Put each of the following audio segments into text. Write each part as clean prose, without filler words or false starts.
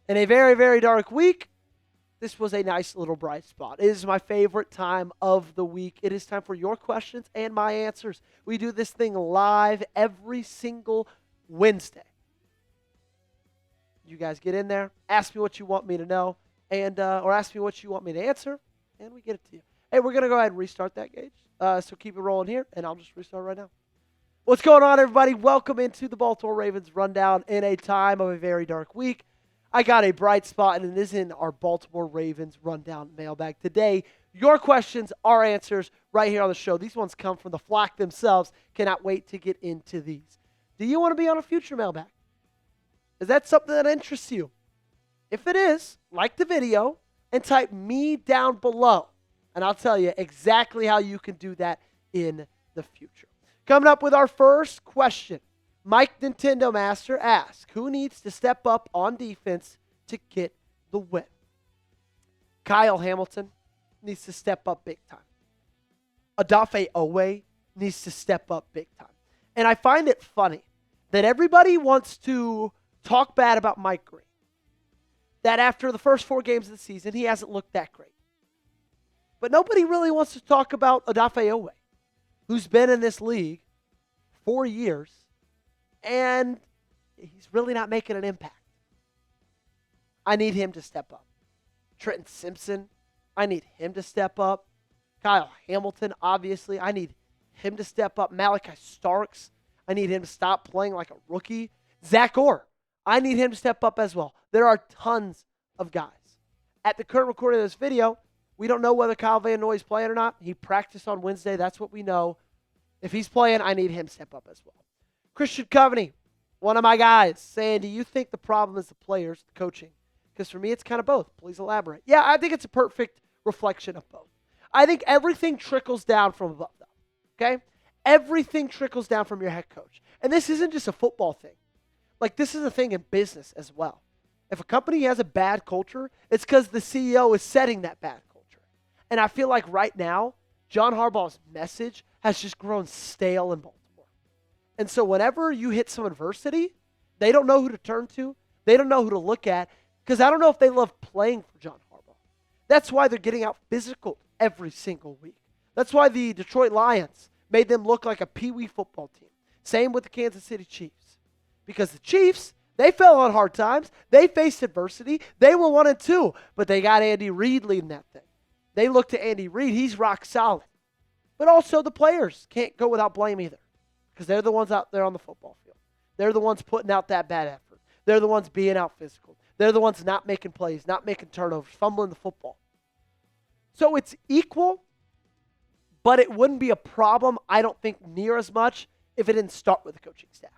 In a very, very dark week, this was a nice little bright spot. It is my favorite time of the week. It is time for your questions and my answers. We do this thing live every single Wednesday. You guys get in there, ask me what you want me to know, and or ask me what you want me to answer, and we get it to you. Hey, we're going to go ahead and restart that, Gage. So keep it rolling here, and I'll just restart right now. What's going on, everybody? Welcome into the Baltimore Ravens Rundown in a time of a very dark week. I got a bright spot, and it is in our Baltimore Ravens Rundown mailbag today. Your questions, our answers, right here on the show. These ones come from the flock themselves. Cannot wait to get into these. Do you want to be on a future mailbag? Is that something that interests you? If it is, like the video and type me down below, and I'll tell you exactly how you can do that in the future. Coming up with our first question. Mike Nintendo Master asks, who needs to step up on defense to get the win? Kyle Hamilton needs to step up big time. Odafe Owe needs to step up big time. And I find it funny that everybody wants to talk bad about Mike Green. That after the first 4 games of the season, he hasn't looked that great. But nobody really wants to talk about Odafe Owe, who's been in this league 4 years, and he's really not making an impact. I need him to step up. Trenton Simpson, I need him to step up. Kyle Hamilton, obviously, I need him to step up. Malachi Starks, I need him to stop playing like a rookie. Zach Orr, I need him to step up as well. There are tons of guys. At the current recording of this video, we don't know whether Kyle Van Noy is playing or not. He practiced on Wednesday. That's what we know. If he's playing, I need him to step up as well. Christian Coveney, one of my guys, saying, do you think the problem is the players, the coaching? Because for me, it's kind of both. Please elaborate. Yeah, I think it's a perfect reflection of both. I think everything trickles down from above, though. Okay? Everything trickles down from your head coach. And this isn't just a football thing. Like, this is a thing in business as well. If a company has a bad culture, it's because the CEO is setting that bad culture. And I feel like right now, John Harbaugh's message has just grown stale in Baltimore. And so whenever you hit some adversity, they don't know who to turn to. They don't know who to look at, because I don't know if they love playing for John Harbaugh. That's why they're getting out physical every single week. That's why the Detroit Lions made them look like a peewee football team. Same with the Kansas City Chiefs. Because the Chiefs, they fell on hard times. They faced adversity. They were 1-2, but they got Andy Reid leading that thing. They look to Andy Reid. He's rock solid. But also the players can't go without blame either, because they're the ones out there on the football field. They're the ones putting out that bad effort. They're the ones being out physical. They're the ones not making plays, not making turnovers, fumbling the football. So it's equal, but it wouldn't be a problem, I don't think, near as much if it didn't start with the coaching staff.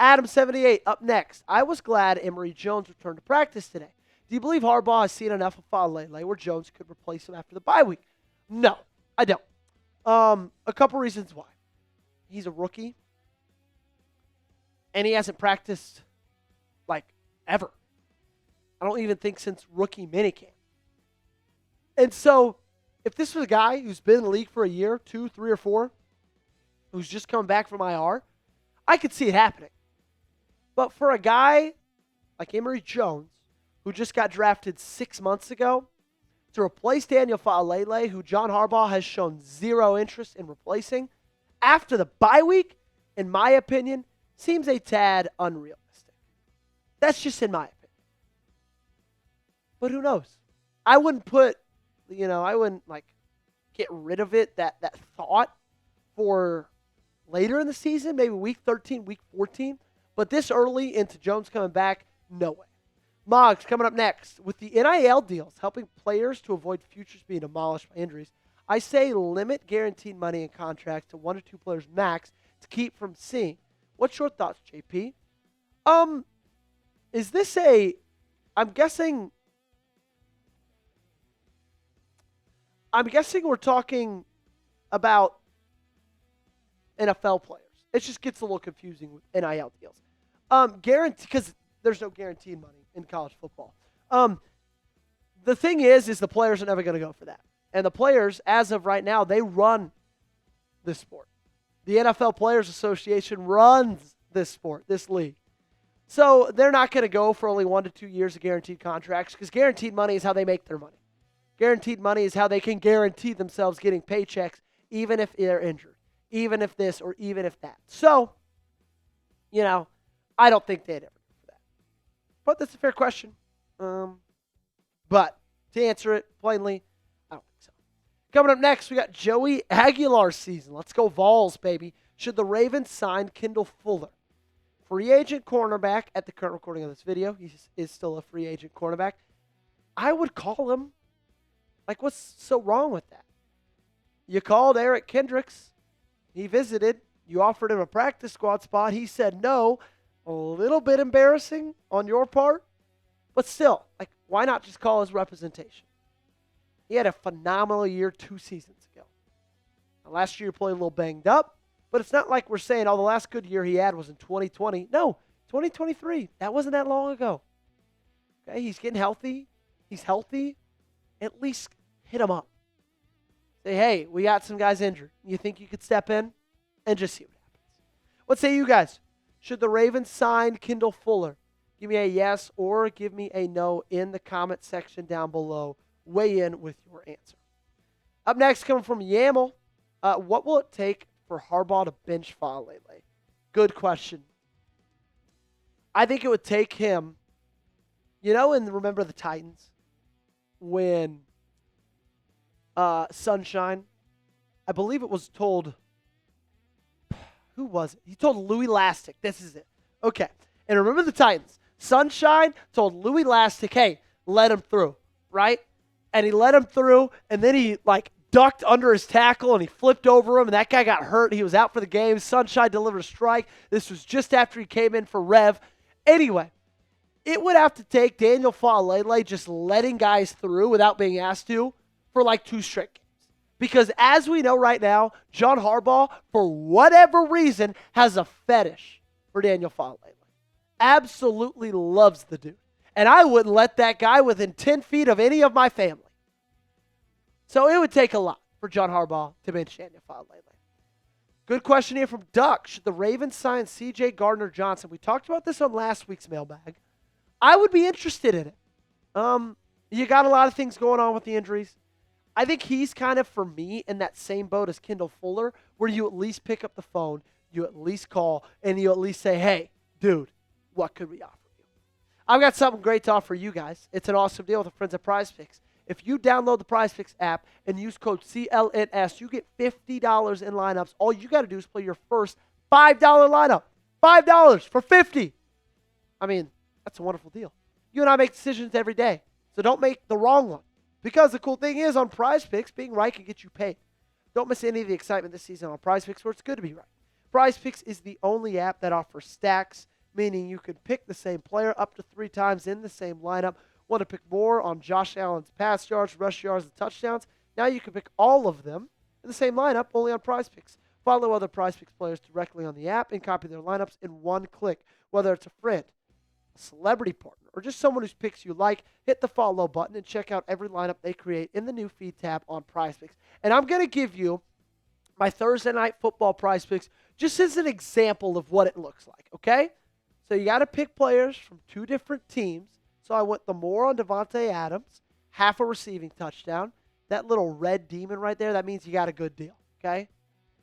Adam78 up next. I was glad Emory Jones returned to practice today. Do you believe Harbaugh has seen enough of Falele where Jones could replace him after the bye week? No, I don't. A couple reasons why. He's a rookie, and he hasn't practiced, like, ever. I don't even think since rookie minicamp. And so, if this was a guy who's been in the league for a year, 2, 3, or 4, who's just coming back from IR, I could see it happening. But for a guy like Emory Jones, who just got drafted 6 months ago, to replace Daniel Falele, who John Harbaugh has shown zero interest in replacing, after the bye week, in my opinion, seems a tad unrealistic. That's just in my opinion. But who knows? I wouldn't get rid of it, that thought, for later in the season, maybe week 13, week 14. But this early into Jones coming back, no way. Moggs coming up next. With the NIL deals helping players to avoid futures being demolished by injuries, I say limit guaranteed money in contracts to 1 to 2 players max to keep from seeing. What's your thoughts, JP? Is this I'm guessing we're talking about NFL players. It just gets a little confusing with NIL deals. Guarantee, because there's no guaranteed money in college football. The thing is the players are never going to go for that. And the players, as of right now, they run the sport. The NFL Players Association runs this sport, this league. So they're not going to go for only 1 to 2 years of guaranteed contracts because guaranteed money is how they make their money. Guaranteed money is how they can guarantee themselves getting paychecks even if they're injured, even if this or even if that. So, I don't think they'd ever go for that. But that's a fair question. But to answer it plainly, I don't think so. Coming up next, we got Joey Aguilar's season. Let's go Vols, baby. Should the Ravens sign Kendall Fuller? Free agent cornerback at the current recording of this video. He is still a free agent cornerback. I would call him. Like, what's so wrong with that? You called Eric Kendricks. He visited. You offered him a practice squad spot. He said no. A little bit embarrassing on your part. But still, like, why not just call his representation? He had a phenomenal year 2 seasons ago. Now, last year he played a little banged up. But it's not like we're saying, the last good year he had was in 2020. No, 2023. That wasn't that long ago. Okay, he's getting healthy. He's healthy. At least hit him up. Say, hey, we got some guys injured. You think you could step in? And just see what happens. What say you guys? Should the Ravens sign Kendall Fuller? Give me a yes or give me a no in the comment section down below. Weigh in with your answer. Up next, coming from Yaml, what will it take for Harbaugh to bench Falele? Good question. I think it would take him, and remember the Titans when Sunshine, I believe it was told, who was it? He told Louis Lastic, this is it. Okay. And remember the Titans. Sunshine told Louis Lastic, hey, let him through, right? And he let him through, and then he, ducked under his tackle, and he flipped over him, and that guy got hurt. He was out for the game. Sunshine delivered a strike. This was just after he came in for Rev. Anyway, it would have to take Daniel Falele just letting guys through without being asked to for 2 straight games. Because as we know right now, John Harbaugh, for whatever reason, has a fetish for Daniel Falele. Absolutely loves the dude. And I wouldn't let that guy within 10 feet of any of my family. So it would take a lot for John Harbaugh to bench Daniel Falele. Good question here from Duck. Should the Ravens sign C.J. Gardner-Johnson? We talked about this on last week's mailbag. I would be interested in it. You got a lot of things going on with the injuries. I think he's kind of, for me, in that same boat as Kendall Fuller, where you at least pick up the phone, you at least call, and you at least say, hey, dude, what could we offer you? I've got something great to offer you guys. It's an awesome deal with the friends at Prize Picks. If you download the Prize Picks app and use code CLNS, you get $50 in lineups. All you got to do is play your first $5 lineup. $5 for $50. I mean, that's a wonderful deal. You and I make decisions every day, so don't make the wrong one. Because the cool thing is, on Prize Picks, being right can get you paid. Don't miss any of the excitement this season on Prize Picks, where it's good to be right. Prize Picks is the only app that offers stacks, meaning you can pick the same player up to 3 times in the same lineup. Want to pick more on Josh Allen's pass yards, rush yards, and touchdowns? Now you can pick all of them in the same lineup, only on Prize Picks. Follow other Prize Picks players directly on the app and copy their lineups in one click. Whether it's a friend, a celebrity partner, or just someone whose picks you like, hit the follow button and check out every lineup they create in the new feed tab on Prize Picks. And I'm going to give you my Thursday Night Football Prize Picks just as an example of what it looks like, okay? So you got to pick players from 2 different teams. So I went the more on Devontae Adams, half a receiving touchdown. That little red demon right there, that means you got a good deal, okay?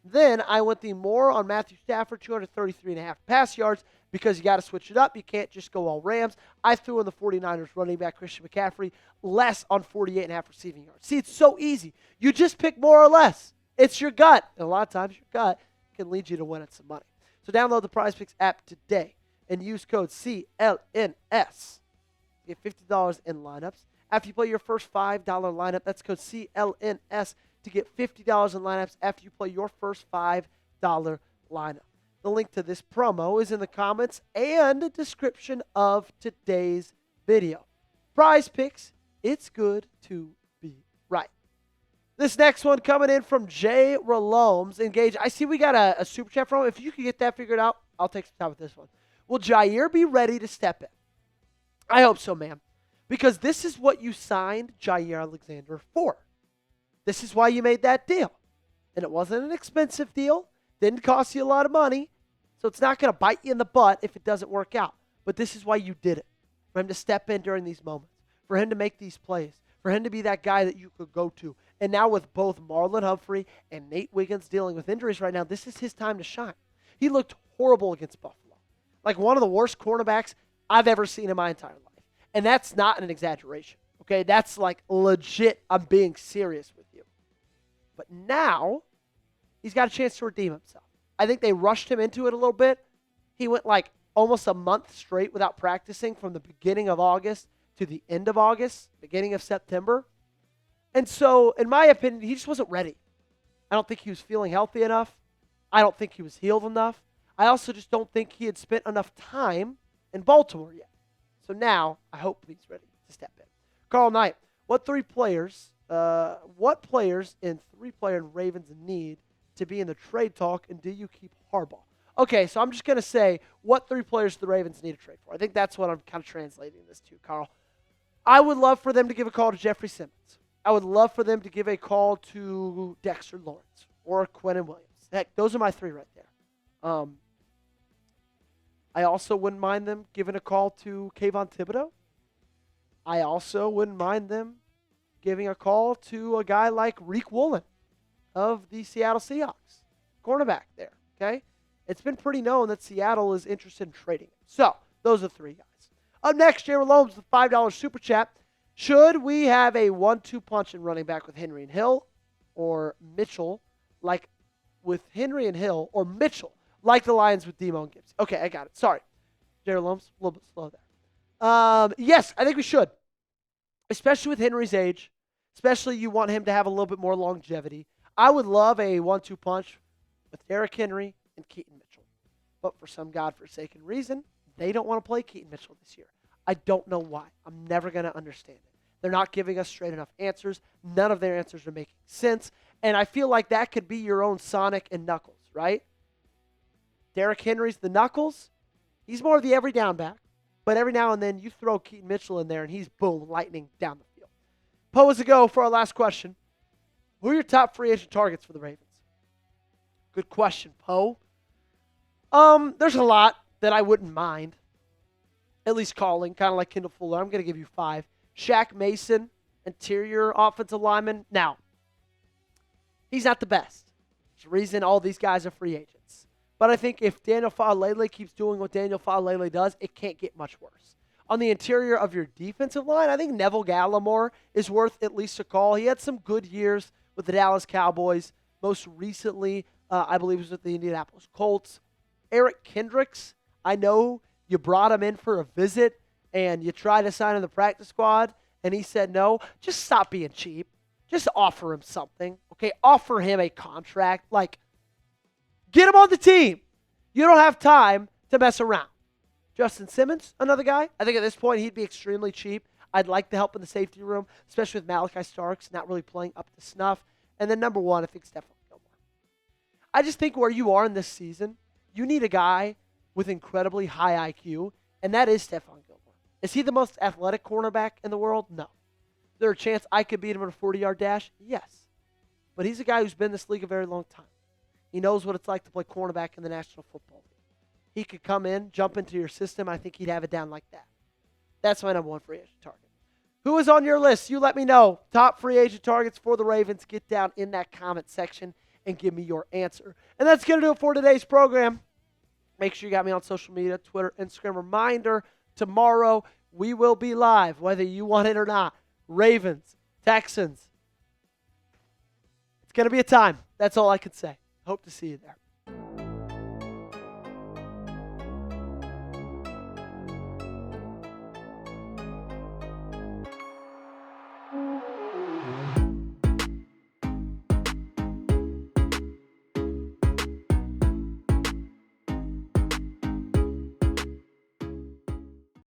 Then I went the more on Matthew Stafford, 233.5 pass yards, because you got to switch it up. You can't just go all Rams. I threw in the 49ers running back Christian McCaffrey, less on 48.5 receiving yards. See, it's so easy. You just pick more or less. It's your gut. And a lot of times your gut can lead you to winning some money. So download the Prize Picks app today and use code CLNS. Get $50 in lineups. After you play your first $5 lineup, that's code CLNS to get $50 in lineups after you play your first $5 lineup. The link to this promo is in the comments and description of today's video. Prize Picks, it's good to be right. This next one coming in from Jay Ralomes. Engage. I see we got a super chat from him. If you could get that figured out, I'll take some time with this one. Will Jair be ready to step in? I hope so, man. Because this is what you signed Jair Alexander for. This is why you made that deal. And it wasn't an expensive deal. Didn't cost you a lot of money, so it's not going to bite you in the butt if it doesn't work out. But this is why you did it, for him to step in during these moments, for him to make these plays, for him to be that guy that you could go to. And now with both Marlon Humphrey and Nate Wiggins dealing with injuries right now, this is his time to shine. He looked horrible against Buffalo. Like one of the worst cornerbacks I've ever seen in my entire life. And that's not an exaggeration, okay? That's like legit, I'm being serious with you. But now, he's got a chance to redeem himself. I think they rushed him into it a little bit. He went like almost a month straight without practicing from the beginning of August to the end of August, beginning of September. And so, in my opinion, he just wasn't ready. I don't think he was feeling healthy enough. I don't think he was healed enough. I also just don't think he had spent enough time in Baltimore yet. So now, I hope he's ready to step in. Carl Knight, what players in three-player Ravens need to be in the trade talk, and do you keep Harbaugh? Okay, so I'm just going to say what three players the Ravens need to trade for. I think that's what I'm kind of translating this to, Carl. I would love for them to give a call to Jeffrey Simmons. I would love for them to give a call to Dexter Lawrence or Quinnen Williams. Heck, those are my three right there. I also wouldn't mind them giving a call to Kayvon Thibodeau. I also wouldn't mind them giving a call to a guy like Reek Woolen of the Seattle Seahawks, cornerback there, okay? It's been pretty known that Seattle is interested in trading him. So, those are three guys. Up next, Jeremy Loams with $5 Super Chat. Should we have a 1-2 punch in running back with Henry and Hill or Mitchell, like with Henry and Hill, or Mitchell, like the Lions with Demo and Gibbs? Okay, I got it. Sorry. Jeremy Loams, a little bit slow there. Yes, I think we should, especially with Henry's age, especially you want him to have a little bit more longevity. I would love a 1-2 punch with Derrick Henry and Keaton Mitchell. But for some godforsaken reason, they don't want to play Keaton Mitchell this year. I don't know why. I'm never going to understand it. They're not giving us straight enough answers. None of their answers are making sense. And I feel like that could be your own Sonic and Knuckles, right? Derrick Henry's the Knuckles. He's more of the every down back. But every now and then you throw Keaton Mitchell in there and he's, boom, lightning down the field. Poe is a go for our last question. Who are your top free agent targets for the Ravens? Good question, Poe. There's a lot that I wouldn't mind at least calling, kind of like Kendall Fuller. I'm going to give you 5. Shaq Mason, interior offensive lineman. Now, he's not the best. There's a reason all these guys are free agents. But I think if Daniel Faalele keeps doing what Daniel Faalele does, it can't get much worse. On the interior of your defensive line, I think Neville Gallimore is worth at least a call. He had some good years with the Dallas Cowboys. Most recently, I believe, was with the Indianapolis Colts. Eric Kendricks, I know you brought him in for a visit and you tried to sign him the practice squad and he said no. Just stop being cheap. Just offer him something, okay? Offer him a contract. Like, get him on the team. You don't have time to mess around. Justin Simmons, another guy. I think at this point he'd be extremely cheap. I'd like the help in the safety room, especially with Malachi Starks not really playing up to snuff. And then number 1, I think Stephon Gilmore. I just think where you are in this season, you need a guy with incredibly high IQ, and that is Stephon Gilmore. Is he the most athletic cornerback in the world? No. Is there a chance I could beat him in a 40-yard dash? Yes. But he's a guy who's been in this league a very long time. He knows what it's like to play cornerback in the National Football League. He could come in, jump into your system. I think he'd have it down like that. That's my number 1 free agent target. Who is on your list? You let me know. Top free agent targets for the Ravens. Get down in that comment section and give me your answer. And that's going to do it for today's program. Make sure you got me on social media, Twitter, Instagram. Reminder, tomorrow we will be live, whether you want it or not. Ravens, Texans. It's going to be a time. That's all I can say. Hope to see you there.